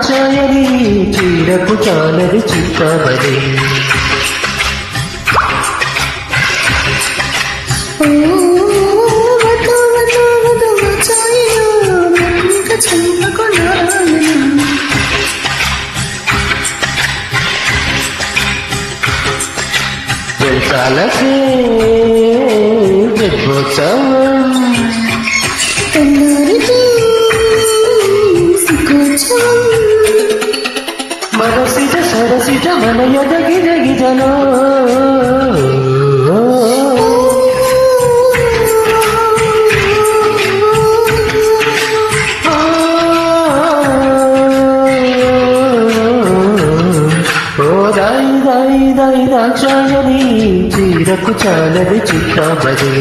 దాచాయని చీరకు చాలని చిక్కబడి వెళ్తాలకే జన్మోత్సవం మనసిట సరసిట మన ఎదగిదగిదలో దాచాయని చీరకు చాలని చిక్కబడి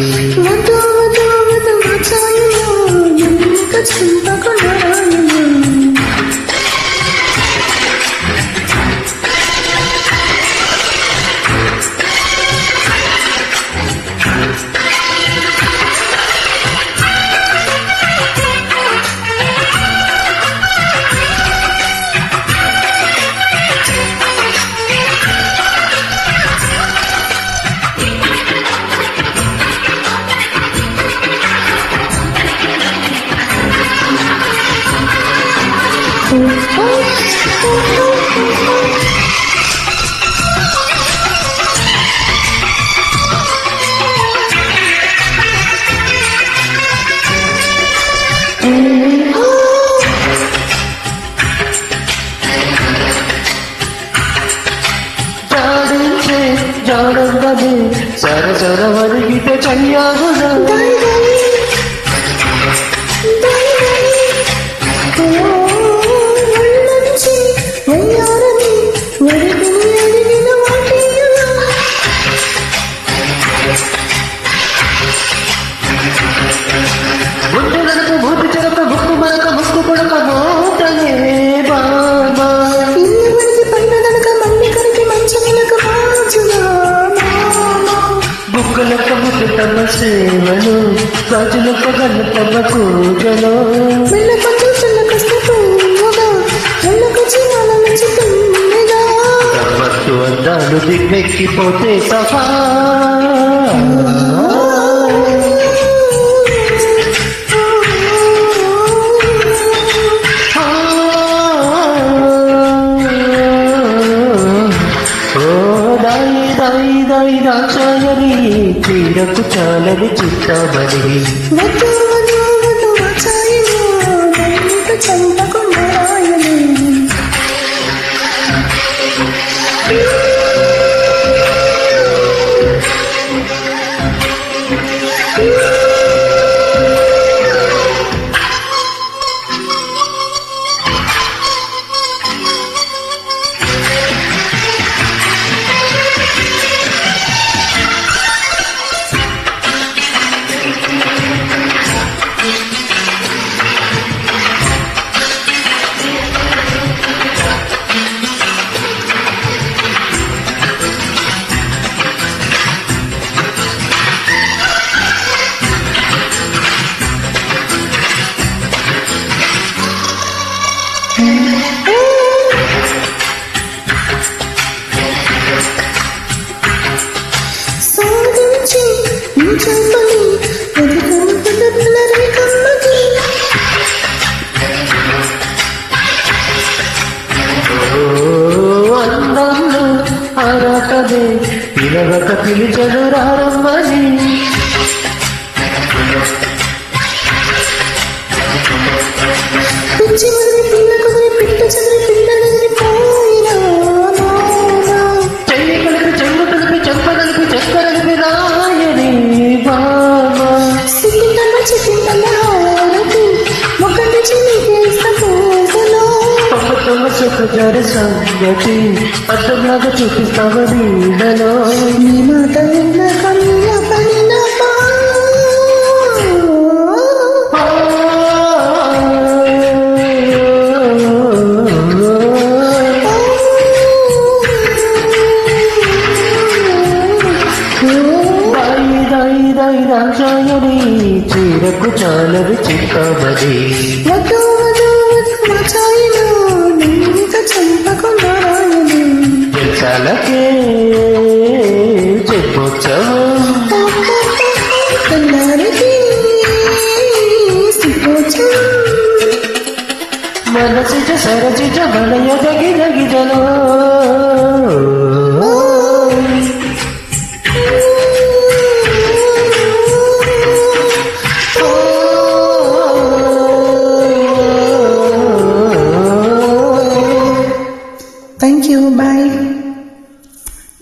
జాడందనే సరసర వరిగిత చయ్యాగుదా బుద్ధులకు బూతి చెరక ముక్కు మనక ముక్కు కొడక మోటనే బాబా బుక్కలక ముద్దు తమ సేవలు రాజులక గల్ల తమ పూజలో గమ్మత్తు అందాలు దిగ్గెక్కిపోతే సఫా దాచాయని చీరకు చాలని చిక్కబడి ఆరాటమే పిలవక పిలిచను రారమ్మని చెయ్యి కలిపి చెంగు కలిపి చెంప కలిపి చెక్క కలిపి రాయని బాబా తమ సుఖజర సంగతి అర్థంలాగా చూపిస్తావ నీడలో నీ మాట కన్న పడిన దాచాయని చీరకు చాలని చిక్కబడి వధు వధు వధు ಪ್ರಣಯದಗಿದಗಿದನು Thank you. Bye.